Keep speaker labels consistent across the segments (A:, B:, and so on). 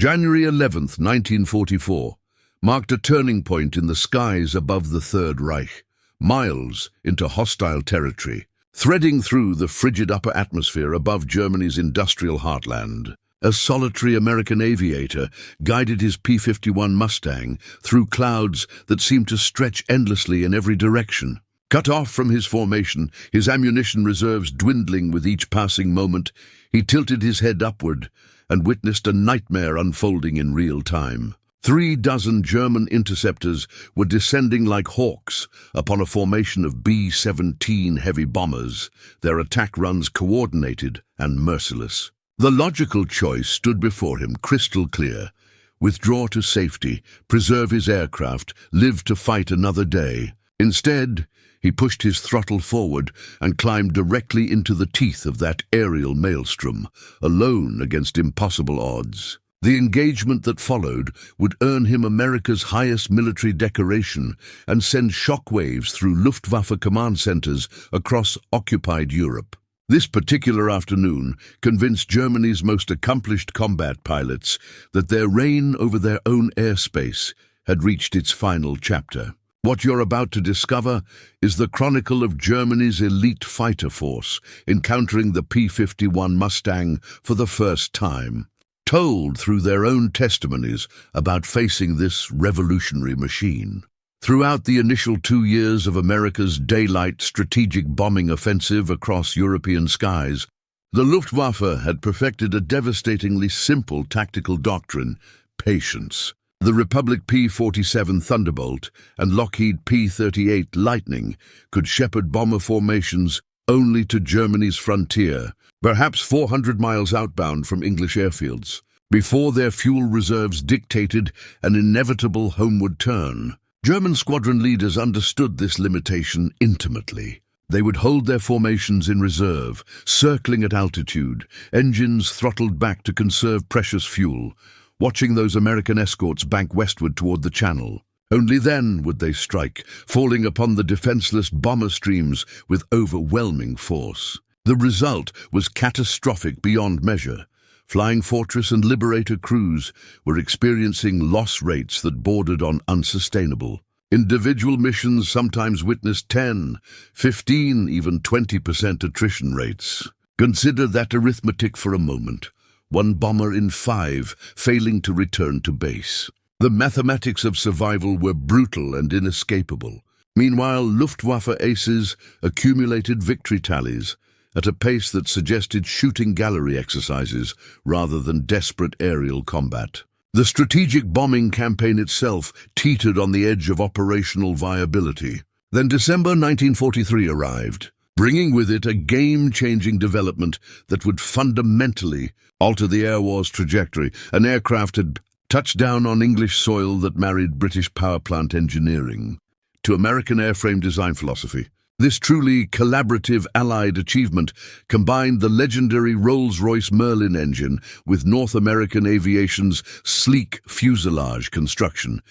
A: January 11th, 1944, marked a turning point in the skies above the Third Reich, miles into hostile territory. Threading through the frigid upper atmosphere above Germany's industrial heartland, a solitary American aviator guided his P-51 Mustang through clouds that seemed to stretch endlessly in every direction. Cut off from his formation, his ammunition reserves dwindling with each passing moment, he tilted his head upward and witnessed a nightmare unfolding in real time. 36 German interceptors were descending like hawks upon a formation of B-17 heavy bombers, their attack runs coordinated and merciless. The logical choice stood before him crystal clear: withdraw to safety, preserve his aircraft, live to fight another day. Instead, he pushed his throttle forward and climbed directly into the teeth of that aerial maelstrom, alone against impossible odds. The engagement that followed would earn him America's highest military decoration and send shockwaves through Luftwaffe command centers across occupied Europe. This particular afternoon convinced Germany's most accomplished combat pilots that their reign over their own airspace had reached its final chapter. What you're about to discover is the chronicle of Germany's elite fighter force encountering the P-51 Mustang for the first time, told through their own testimonies about facing this revolutionary machine. Throughout the initial 2 years of America's daylight strategic bombing offensive across European skies, the Luftwaffe had perfected a devastatingly simple tactical doctrine: patience. The Republic P-47 Thunderbolt and Lockheed P-38 Lightning could shepherd bomber formations only to Germany's frontier, perhaps 400 miles outbound from English airfields, before their fuel reserves dictated an inevitable homeward turn. German squadron leaders understood this limitation intimately. They would hold their formations in reserve, circling at altitude, engines throttled back to conserve precious fuel, watching those American escorts bank westward toward the Channel. Only then would they strike, falling upon the defenseless bomber streams with overwhelming force. The result was catastrophic beyond measure. Flying Fortress and Liberator crews were experiencing loss rates that bordered on unsustainable. Individual missions sometimes witnessed 10, 15, even 20% attrition rates. Consider that arithmetic for a moment. 1 bomber in 5 failing to return to base. The mathematics of survival were brutal and inescapable. Meanwhile, Luftwaffe aces accumulated victory tallies at a pace that suggested shooting gallery exercises rather than desperate aerial combat. The strategic bombing campaign itself teetered on the edge of operational viability. Then December 1943 arrived, bringing with it a game-changing development that would fundamentally alter the air war's trajectory. An aircraft had touched down on English soil that married British power plant engineering to American airframe design philosophy. This truly collaborative Allied achievement combined the legendary Rolls-Royce Merlin engine with North American aviation's sleek fuselage construction,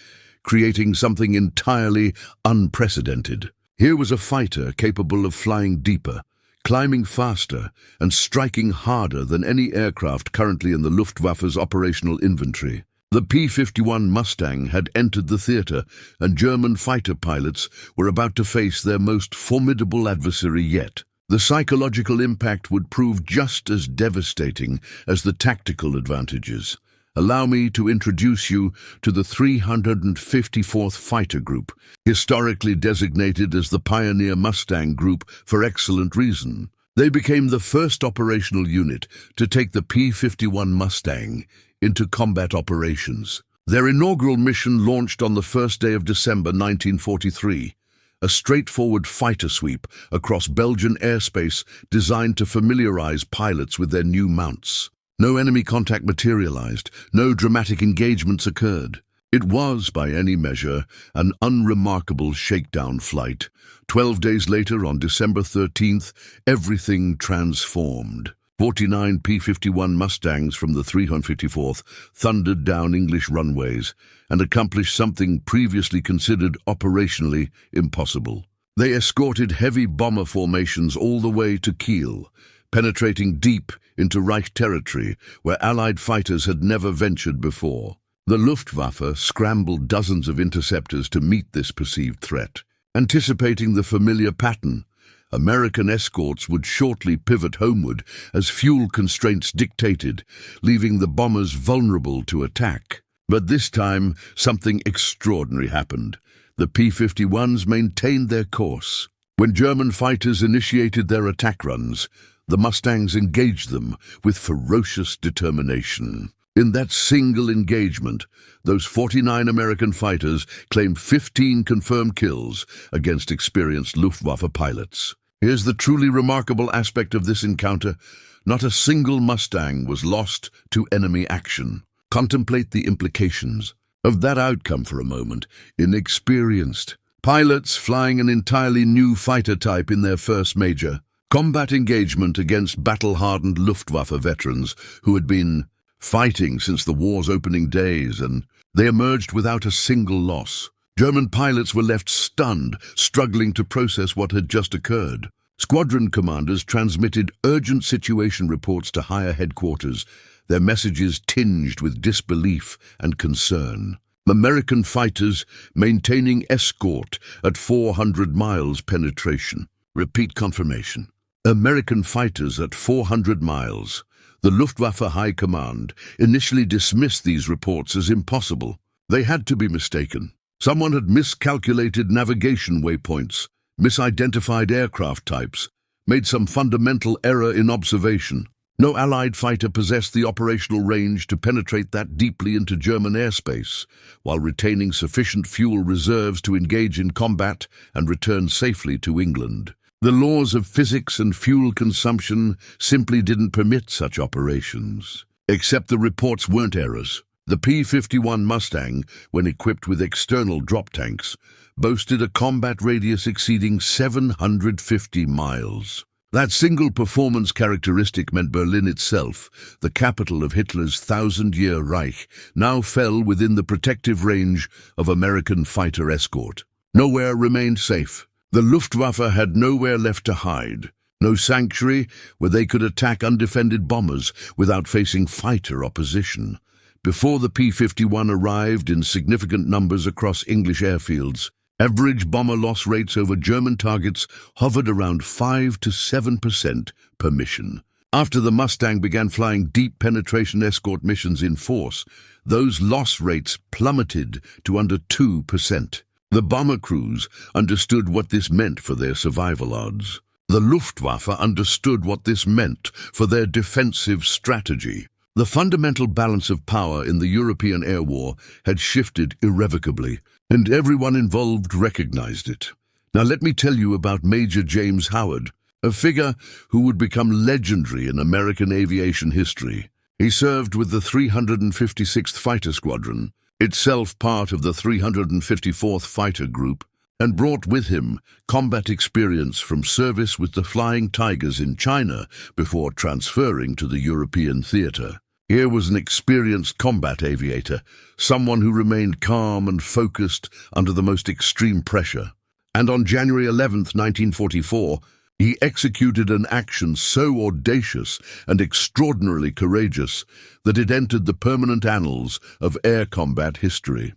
A: creating something entirely unprecedented. Here was a fighter capable of flying deeper, climbing faster, and striking harder than any aircraft currently in the Luftwaffe's operational inventory. The P-51 Mustang had entered the theater, and German fighter pilots were about to face their most formidable adversary yet. The psychological impact would prove just as devastating as the tactical advantages. Allow me to introduce you to the 354th Fighter Group, historically designated as the Pioneer Mustang Group for excellent reason. They became the first operational unit to take the P-51 Mustang into combat operations. Their inaugural mission launched on the first day of December 1943, a straightforward fighter sweep across Belgian airspace designed to familiarize pilots with their new mounts. No enemy contact materialized, no dramatic engagements occurred. It was, by any measure, an unremarkable shakedown flight. 12 days later, on December 13th, everything transformed. 49 P-51 Mustangs from the 354th thundered down English runways and accomplished something previously considered operationally impossible. They escorted heavy bomber formations all the way to Kiel, penetrating deep into Reich territory where Allied fighters had never ventured before. The Luftwaffe scrambled dozens of interceptors to meet this perceived threat. Anticipating the familiar pattern, American escorts would shortly pivot homeward as fuel constraints dictated, leaving the bombers vulnerable to attack. But this time, something extraordinary happened. The P-51s maintained their course. When German fighters initiated their attack runs, the Mustangs engaged them with ferocious determination. In that single engagement, those 49 American fighters claimed 15 confirmed kills against experienced Luftwaffe pilots. Here's the truly remarkable aspect of this encounter. Not a single Mustang was lost to enemy action. Contemplate the implications of that outcome for a moment. Inexperienced pilots flying an entirely new fighter type in their first major combat engagement against battle-hardened Luftwaffe veterans who had been fighting since the war's opening days, and they emerged without a single loss. German pilots were left stunned, struggling to process what had just occurred. Squadron commanders transmitted urgent situation reports to higher headquarters, their messages tinged with disbelief and concern. American fighters maintaining escort at 400 miles penetration. Repeat confirmation. American fighters at 400 miles. The Luftwaffe High Command initially dismissed these reports as impossible. They had to be mistaken. Someone had miscalculated navigation waypoints, misidentified aircraft types, made some fundamental error in observation. No Allied fighter possessed the operational range to penetrate that deeply into German airspace, while retaining sufficient fuel reserves to engage in combat and return safely to England. The laws of physics and fuel consumption simply didn't permit such operations. Except the reports weren't errors. The P-51 Mustang, when equipped with external drop tanks, boasted a combat radius exceeding 750 miles. That single performance characteristic meant Berlin itself, the capital of Hitler's 1,000-year Reich, now fell within the protective range of American fighter escort. Nowhere remained safe. The Luftwaffe had nowhere left to hide, no sanctuary where they could attack undefended bombers without facing fighter opposition. Before the P-51 arrived in significant numbers across English airfields, average bomber loss rates over German targets hovered around 5 to 7% per mission. After the Mustang began flying deep penetration escort missions in force, those loss rates plummeted to under 2%. The bomber crews understood what this meant for their survival odds. The Luftwaffe understood what this meant for their defensive strategy. The fundamental balance of power in the European air war had shifted irrevocably, and everyone involved recognized it. Now let me tell you about Major James Howard, a figure who would become legendary in American aviation history. He served with the 356th Fighter Squadron, itself part of the 354th Fighter Group, and brought with him combat experience from service with the Flying Tigers in China before transferring to the European theater. Here was an experienced combat aviator, someone who remained calm and focused under the most extreme pressure. And on January 11, 1944, he executed an action so audacious and extraordinarily courageous that it entered the permanent annals of air combat history.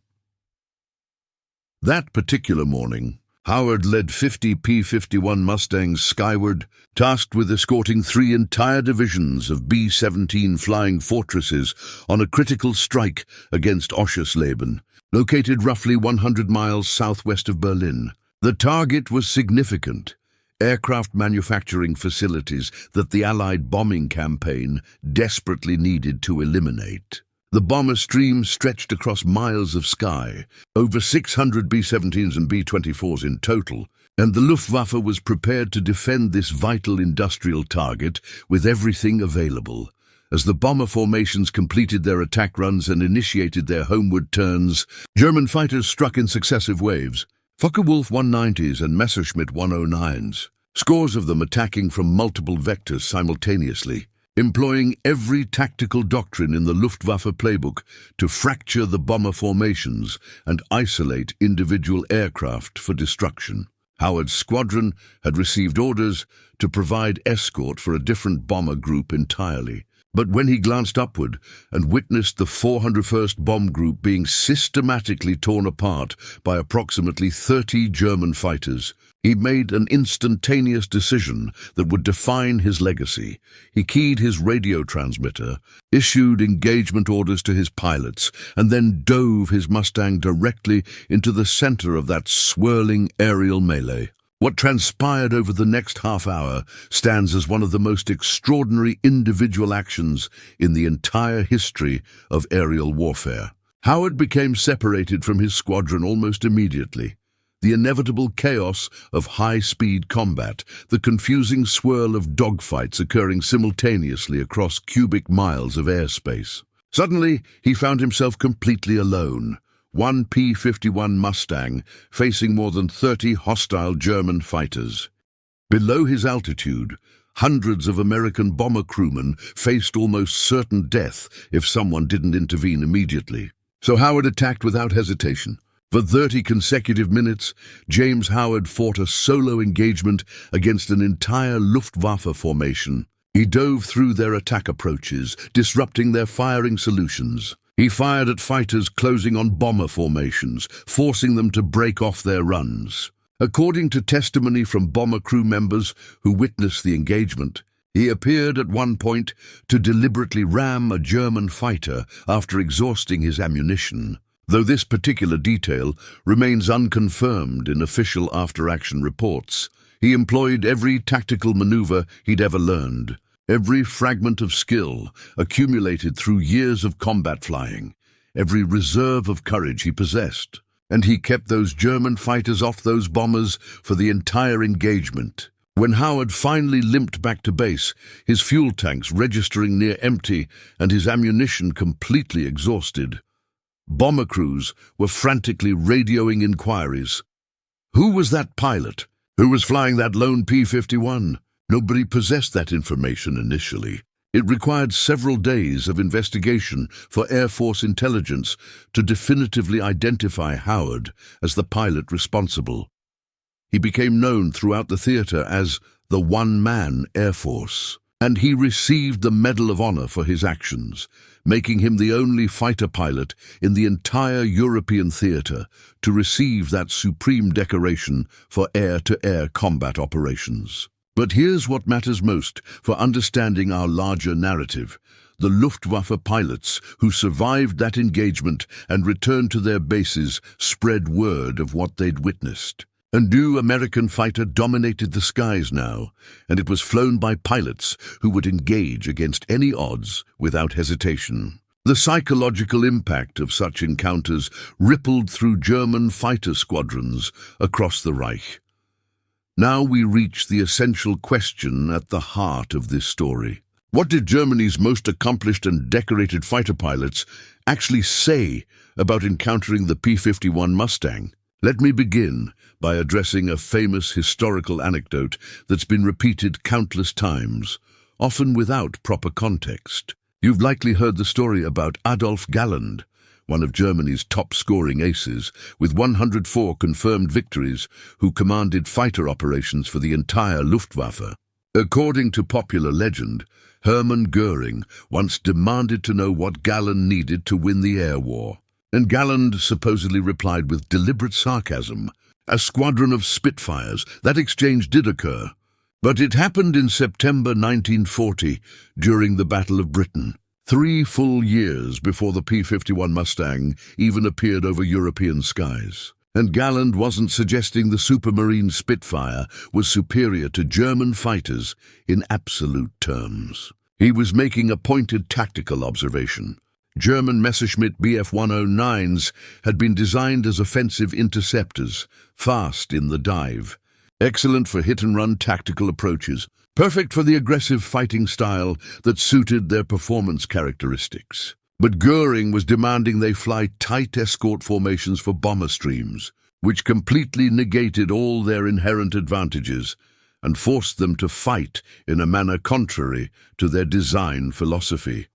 A: That particular morning, Howard led 50 P-51 Mustangs skyward, tasked with escorting 3 entire divisions of B-17 flying fortresses on a critical strike against Oschersleben, located roughly 100 miles southwest of Berlin. The target was significant: aircraft manufacturing facilities that the Allied bombing campaign desperately needed to eliminate. The bomber stream stretched across miles of sky, over 600 B-17s and B-24s in total, and the Luftwaffe was prepared to defend this vital industrial target with everything available. As the bomber formations completed their attack runs and initiated their homeward turns, German fighters struck in successive waves, Focke-Wulf 190s and Messerschmitt 109s, scores of them attacking from multiple vectors simultaneously, employing every tactical doctrine in the Luftwaffe playbook to fracture the bomber formations and isolate individual aircraft for destruction. Howard's squadron had received orders to provide escort for a different bomber group entirely. But when he glanced upward and witnessed the 401st Bomb Group being systematically torn apart by approximately 30 German fighters, he made an instantaneous decision that would define his legacy. He keyed his radio transmitter, issued engagement orders to his pilots, and then dove his Mustang directly into the center of that swirling aerial melee. What transpired over the next half hour stands as one of the most extraordinary individual actions in the entire history of aerial warfare. Howard became separated from his squadron almost immediately. The inevitable chaos of high-speed combat, the confusing swirl of dogfights occurring simultaneously across cubic miles of airspace. Suddenly, he found himself completely alone. One P-51 Mustang facing more than 30 hostile German fighters. Below his altitude, hundreds of American bomber crewmen faced almost certain death if someone didn't intervene immediately. So Howard attacked without hesitation. For 30 consecutive minutes, James Howard fought a solo engagement against an entire Luftwaffe formation. He dove through their attack approaches, disrupting their firing solutions. He fired at fighters closing on bomber formations, forcing them to break off their runs. According to testimony from bomber crew members who witnessed the engagement, he appeared at one point to deliberately ram a German fighter after exhausting his ammunition, though this particular detail remains unconfirmed in official after-action reports. He employed every tactical maneuver he'd ever learned. Every fragment of skill accumulated through years of combat flying, every reserve of courage he possessed. And he kept those German fighters off those bombers for the entire engagement. When Howard finally limped back to base, his fuel tanks registering near empty and his ammunition completely exhausted, bomber crews were frantically radioing inquiries. Who was that pilot? Who was flying that lone P-51? Nobody possessed that information initially. It required several days of investigation for Air Force intelligence to definitively identify Howard as the pilot responsible. He became known throughout the theater as the One-Man Air Force, and he received the Medal of Honor for his actions, making him the only fighter pilot in the entire European theater to receive that supreme decoration for air-to-air combat operations. But here's what matters most for understanding our larger narrative. The Luftwaffe pilots who survived that engagement and returned to their bases spread word of what they'd witnessed. A new American fighter dominated the skies now, and it was flown by pilots who would engage against any odds without hesitation. The psychological impact of such encounters rippled through German fighter squadrons across the Reich. Now we reach the essential question at the heart of this story. What did Germany's most accomplished and decorated fighter pilots actually say about encountering the P-51 Mustang? Let me begin by addressing a famous historical anecdote that's been repeated countless times, often without proper context. You've likely heard the story about Adolf Galland, one of Germany's top-scoring aces, with 104 confirmed victories, who commanded fighter operations for the entire Luftwaffe. According to popular legend, Hermann Göring once demanded to know what Galland needed to win the air war, and Galland supposedly replied with deliberate sarcasm, "A squadron of Spitfires." That exchange did occur, but it happened in September 1940 during the Battle of Britain. 3 full years before the P-51 Mustang even appeared over European skies. And Galland wasn't suggesting the Supermarine Spitfire was superior to German fighters in absolute terms. He was making a pointed tactical observation. German Messerschmitt Bf-109s had been designed as offensive interceptors, fast in the dive, excellent for hit-and-run tactical approaches, perfect for the aggressive fighting style that suited their performance characteristics. But Göring was demanding they fly tight escort formations for bomber streams, which completely negated all their inherent advantages and forced them to fight in a manner contrary to their design philosophy.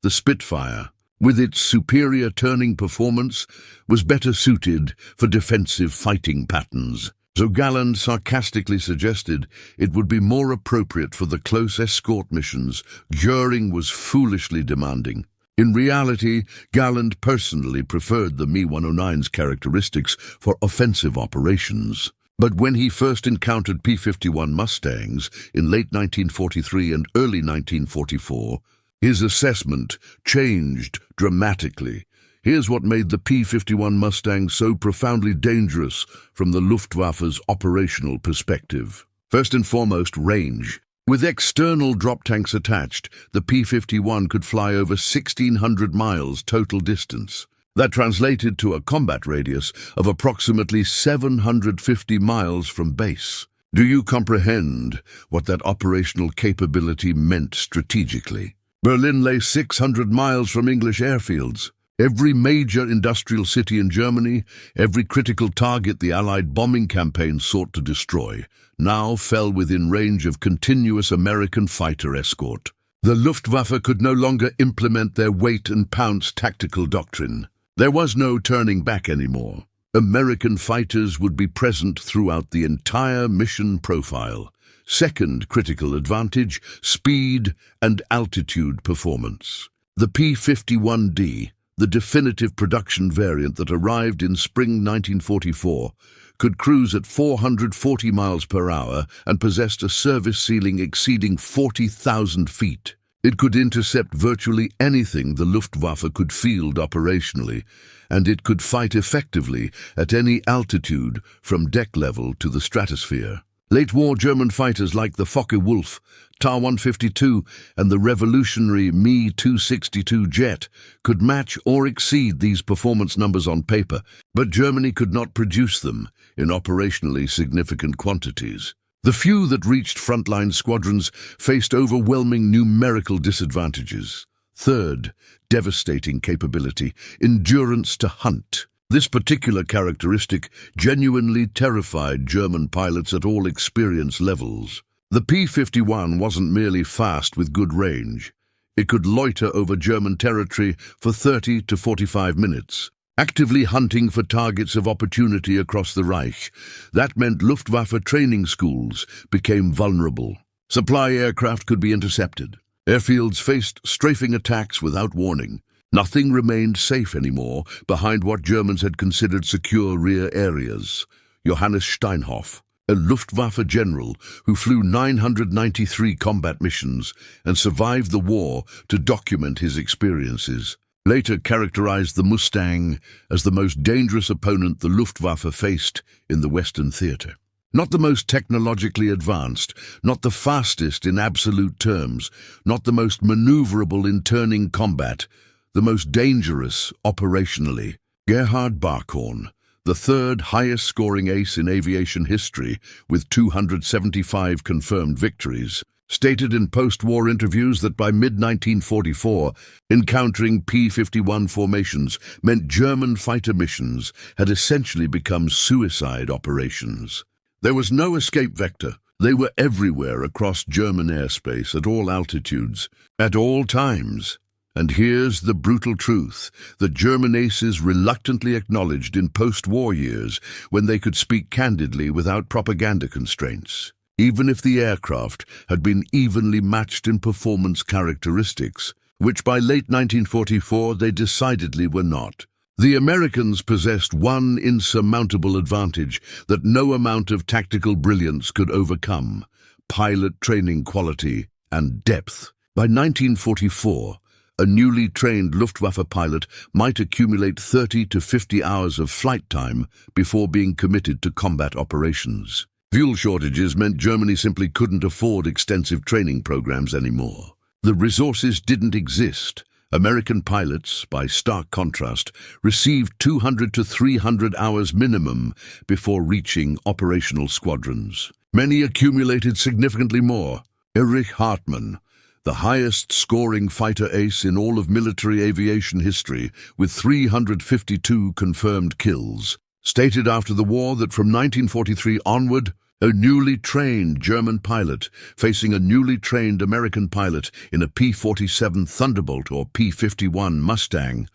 A: The Spitfire, with its superior turning performance, was better suited for defensive fighting patterns. so Galland sarcastically suggested it would be more appropriate for the close escort missions Göring was foolishly demanding. In reality, Galland personally preferred the Mi-109's characteristics for offensive operations. But when he first encountered P-51 Mustangs in late 1943 and early 1944, his assessment changed dramatically. Here's what made the P-51 Mustang so profoundly dangerous from the Luftwaffe's operational perspective. First and foremost, range. With external drop tanks attached, the P-51 could fly over 1,600 miles total distance. That translated to a combat radius of approximately 750 miles from base. Do you comprehend what that operational capability meant strategically? Berlin lay 600 miles from English airfields. Every major industrial city in Germany, every critical target the Allied bombing campaign sought to destroy, now fell within range of continuous American fighter escort. The Luftwaffe could no longer implement their wait and pounce tactical doctrine. There was no turning back anymore. American fighters would be present throughout the entire mission profile. Second critical advantage, speed and altitude performance. The P-51D, the definitive production variant that arrived in spring 1944, could cruise at 440 miles per hour and possessed a service ceiling exceeding 40,000 feet. It could intercept virtually anything the Luftwaffe could field operationally, and it could fight effectively at any altitude from deck level to the stratosphere. Late-war German fighters like the Focke-Wulf, Ta-152 and the revolutionary Me-262 jet could match or exceed these performance numbers on paper, but Germany could not produce them in operationally significant quantities. The few that reached frontline squadrons faced overwhelming numerical disadvantages. Third, devastating capability, endurance to hunt. This particular characteristic genuinely terrified German pilots at all experience levels. The P-51 wasn't merely fast with good range. It could loiter over German territory for 30 to 45 minutes, actively hunting for targets of opportunity across the Reich. That meant Luftwaffe training schools became vulnerable. Supply aircraft could be intercepted. Airfields faced strafing attacks without warning. Nothing remained safe anymore behind what Germans had considered secure rear areas. Johannes Steinhoff, a Luftwaffe general who flew 993 combat missions and survived the war to document his experiences, later characterized the Mustang as the most dangerous opponent the Luftwaffe faced in the Western theater. Not the most technologically advanced, not the fastest in absolute terms, not the most maneuverable in turning combat, the most dangerous operationally. Gerhard Barkhorn, the third highest-scoring ace in aviation history with 275 confirmed victories, stated in post-war interviews that by mid-1944, encountering P-51 formations meant German fighter missions had essentially become suicide operations. There was no escape vector. They were everywhere across German airspace at all altitudes, at all times. And here's the brutal truth that German aces reluctantly acknowledged in post-war years when they could speak candidly without propaganda constraints. Even if the aircraft had been evenly matched in performance characteristics, which by late 1944 they decidedly were not. The Americans possessed one insurmountable advantage that no amount of tactical brilliance could overcome: pilot training quality and depth. By 1944, a newly trained Luftwaffe pilot might accumulate 30 to 50 hours of flight time before being committed to combat operations. Fuel shortages meant Germany simply couldn't afford extensive training programs anymore. The resources didn't exist. American pilots, by stark contrast, received 200 to 300 hours minimum before reaching operational squadrons. Many accumulated significantly more. Erich Hartmann, the highest-scoring fighter ace in all of military aviation history, with 352 confirmed kills, stated after the war that from 1943 onward, a newly trained German pilot facing a newly trained American pilot in a P-47 Thunderbolt or P-51 Mustang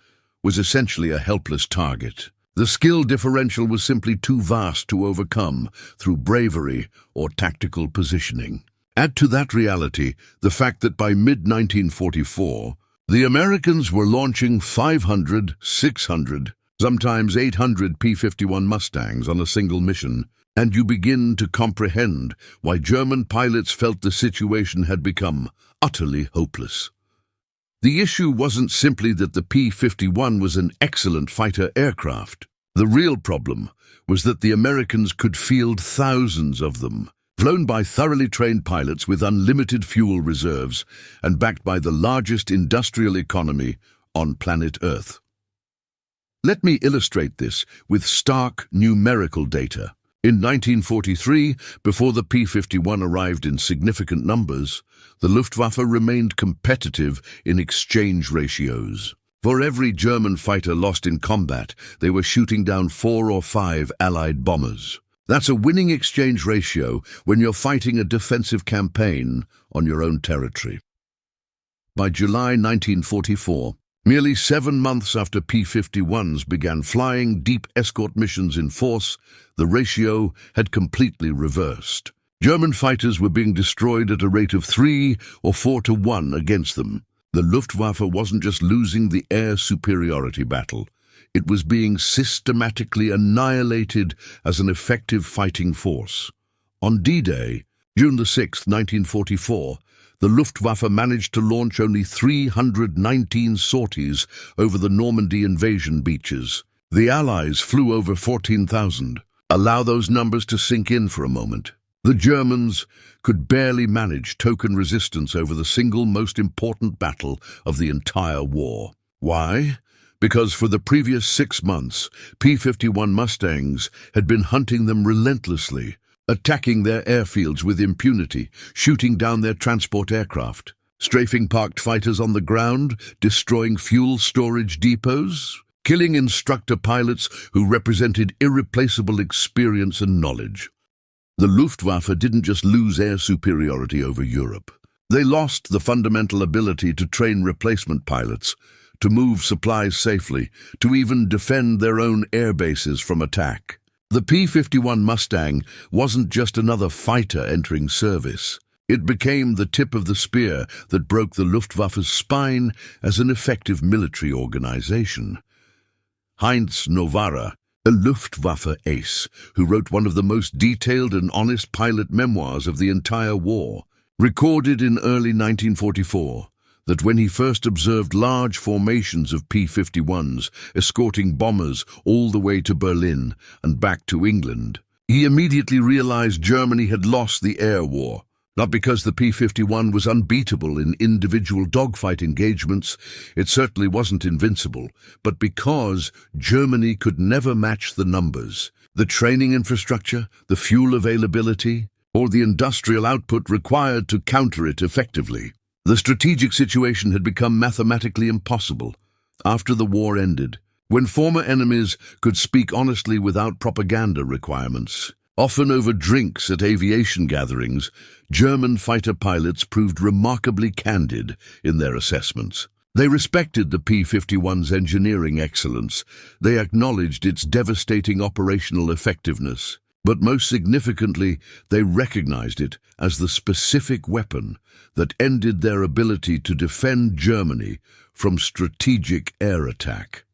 A: was essentially a helpless target. The skill differential was simply too vast to overcome through bravery or tactical positioning. Add to that reality the fact that by mid-1944, the Americans were launching 500, 600, sometimes 800 P-51 Mustangs on a single mission, and you begin to comprehend why German pilots felt the situation had become utterly hopeless. The issue wasn't simply that the P-51 was an excellent fighter aircraft. The real problem was that the Americans could field thousands of them, flown by thoroughly trained pilots with unlimited fuel reserves and backed by the largest industrial economy on planet Earth. Let me illustrate this with stark numerical data. In 1943, before the P-51 arrived in significant numbers, the Luftwaffe remained competitive in exchange ratios. For every German fighter lost in combat, they were shooting down 4 or 5 Allied bombers. That's a winning exchange ratio when you're fighting a defensive campaign on your own territory. By July 1944, merely 7 months after P-51s began flying deep escort missions in force, the ratio had completely reversed. German fighters were being destroyed at a rate of 3 or 4 to 1 against them. The Luftwaffe wasn't just losing the air superiority battle. It was being systematically annihilated as an effective fighting force. On D-Day, June 6, 1944, the Luftwaffe managed to launch only 319 sorties over the Normandy invasion beaches. The Allies flew over 14,000. Allow those numbers to sink in for a moment. The Germans could barely manage token resistance over the single most important battle of the entire war. Why? Because for the previous 6 months, P-51 Mustangs had been hunting them relentlessly, attacking their airfields with impunity, shooting down their transport aircraft, strafing parked fighters on the ground, destroying fuel storage depots, killing instructor pilots who represented irreplaceable experience and knowledge. The Luftwaffe didn't just lose air superiority over Europe. They lost the fundamental ability to train replacement pilots, to move supplies safely, to even defend their own air bases from attack. The P-51 Mustang wasn't just another fighter entering service. It became the tip of the spear that broke the Luftwaffe's spine as an effective military organization. Heinz Novara, a Luftwaffe ace who wrote one of the most detailed and honest pilot memoirs of the entire war, recorded in early 1944 that when he first observed large formations of P-51s escorting bombers all the way to Berlin and back to England, he immediately realized Germany had lost the air war. Not because the P-51 was unbeatable in individual dogfight engagements, it certainly wasn't invincible, but because Germany could never match the numbers, the training infrastructure, the fuel availability, or the industrial output required to counter it effectively. The strategic situation had become mathematically impossible. After the war ended, when former enemies could speak honestly without propaganda requirements, often over drinks at aviation gatherings, German fighter pilots proved remarkably candid in their assessments. They respected the P-51's engineering excellence. They acknowledged its devastating operational effectiveness. But most significantly, they recognized it as the specific weapon that ended their ability to defend Germany from strategic air attack.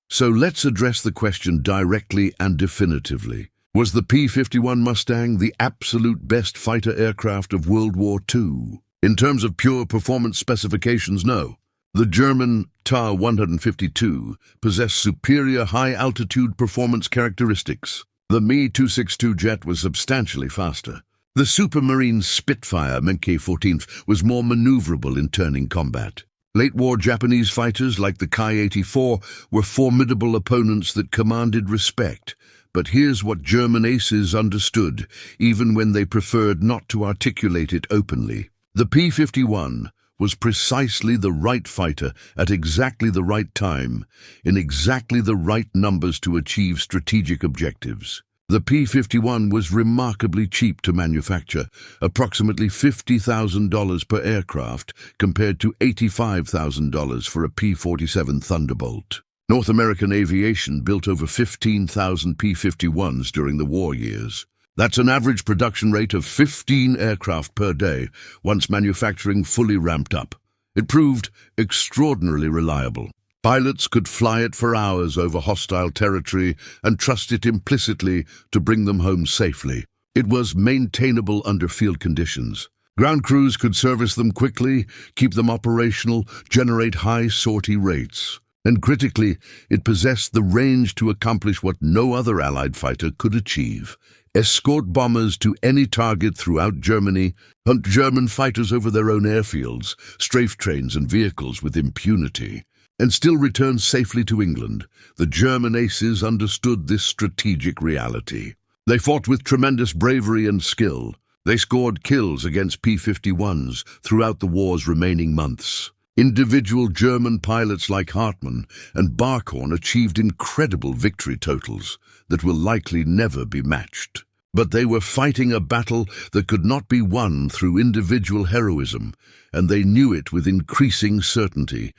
A: So let's address the question directly and definitively. Was the P-51 Mustang the absolute best fighter aircraft of World War II? In terms of pure performance specifications, no. The German Ta-152 possessed superior high-altitude performance characteristics. The Me-262 jet was substantially faster. The Supermarine Spitfire Menke 14th was more maneuverable in turning combat. Late-war Japanese fighters like the Ki-84 were formidable opponents that commanded respect. But here's what German aces understood, even when they preferred not to articulate it openly. The P-51 was precisely the right fighter at exactly the right time, in exactly the right numbers to achieve strategic objectives. The P-51 was remarkably cheap to manufacture, approximately $50,000 per aircraft compared to $85,000 for a P-47 Thunderbolt. North American Aviation built over 15,000 P-51s during the war years. That's an average production rate of 15 aircraft per day, once manufacturing fully ramped up. It proved extraordinarily reliable. Pilots could fly it for hours over hostile territory and trust it implicitly to bring them home safely. It was maintainable under field conditions. Ground crews could service them quickly, keep them operational, generate high sortie rates. And critically, it possessed the range to accomplish what no other Allied fighter could achieve: escort bombers to any target throughout Germany, hunt German fighters over their own airfields, strafe trains and vehicles with impunity, and still return safely to England. The German aces understood this strategic reality. They fought with tremendous bravery and skill. They scored kills against P-51s throughout the war's remaining months. Individual German pilots like Hartmann and Barkhorn achieved incredible victory totals that will likely never be matched. But they were fighting a battle that could not be won through individual heroism, and they knew it with increasing certainty.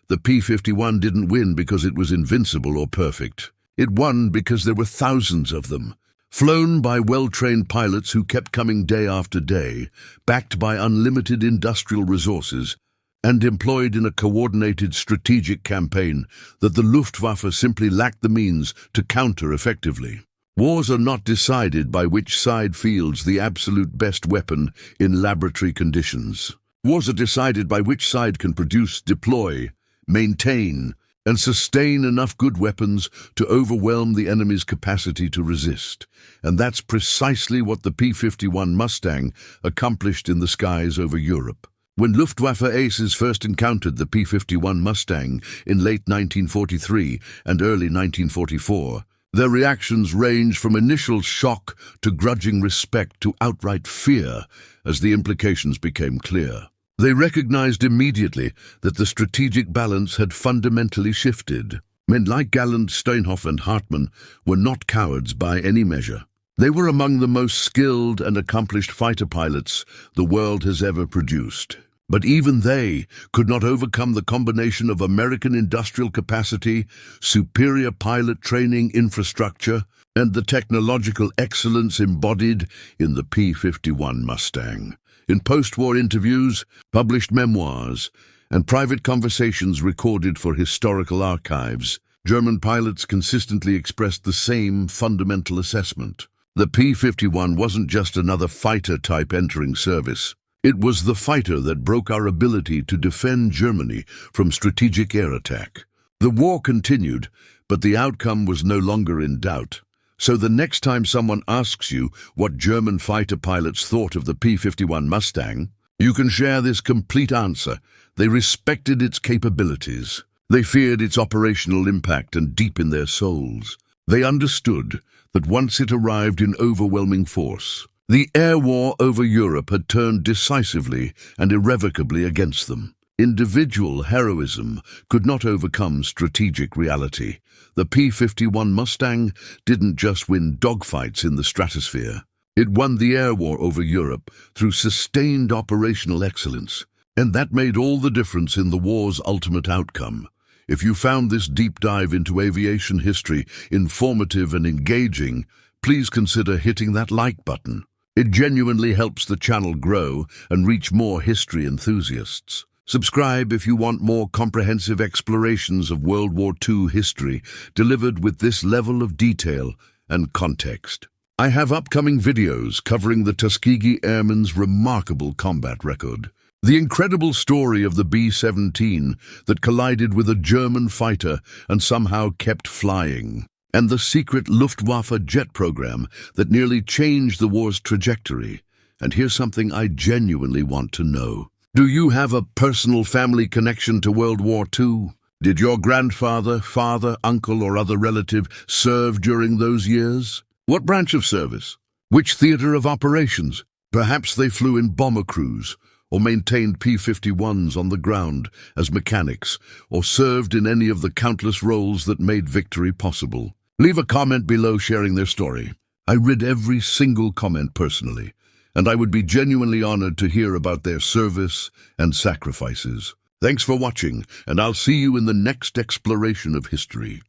A: The P-51 didn't win because it was invincible or perfect. It won because there were thousands of them, flown by well-trained pilots who kept coming day after day, backed by unlimited industrial resources, and employed in a coordinated strategic campaign that the Luftwaffe simply lacked the means to counter effectively. Wars are not decided by which side fields the absolute best weapon in laboratory conditions. Wars are decided by which side can produce, deploy, maintain, and sustain enough good weapons to overwhelm the enemy's capacity to resist. And that's precisely what the P-51 Mustang accomplished in the skies over Europe. When Luftwaffe aces first encountered the P-51 Mustang in late 1943 and early 1944, their reactions ranged from initial shock to grudging respect to outright fear as the implications became clear. They recognized immediately that the strategic balance had fundamentally shifted. Men like Gallant, Steinhoff and Hartmann were not cowards by any measure. They were among the most skilled and accomplished fighter pilots the world has ever produced. But even they could not overcome the combination of American industrial capacity, superior pilot training infrastructure, and the technological excellence embodied in the P-51 Mustang. In post-war interviews, published memoirs, and private conversations recorded for historical archives, German pilots consistently expressed the same fundamental assessment. The P-51 wasn't just another fighter type entering service. It was the fighter that broke our ability to defend Germany from strategic air attack. The war continued, but the outcome was no longer in doubt. So the next time someone asks you what German fighter pilots thought of the P-51 Mustang, you can share this complete answer. They respected its capabilities. They feared its operational impact, and deep in their souls, they understood that once it arrived in overwhelming force, the air war over Europe had turned decisively and irrevocably against them. Individual heroism could not overcome strategic reality. The P-51 Mustang didn't just win dogfights in the stratosphere. It won the air war over Europe through sustained operational excellence, and that made all the difference in the war's ultimate outcome. If you found this deep dive into aviation history informative and engaging, please consider hitting that like button. It genuinely helps the channel grow and reach more history enthusiasts. Subscribe if you want more comprehensive explorations of World War II history delivered with this level of detail and context. I have upcoming videos covering the Tuskegee Airmen's remarkable combat record, the incredible story of the B-17 that collided with a German fighter and somehow kept flying, and the secret Luftwaffe jet program that nearly changed the war's trajectory. And here's something I genuinely want to know. Do you have a personal family connection to World War II? Did your grandfather, father, uncle, or other relative serve during those years? What branch of service? Which theater of operations? Perhaps they flew in bomber crews, or maintained P-51s on the ground as mechanics, or served in any of the countless roles that made victory possible. Leave a comment below sharing their story. I read every single comment personally, and I would be genuinely honored to hear about their service and sacrifices. Thanks for watching, and I'll see you in the next exploration of history.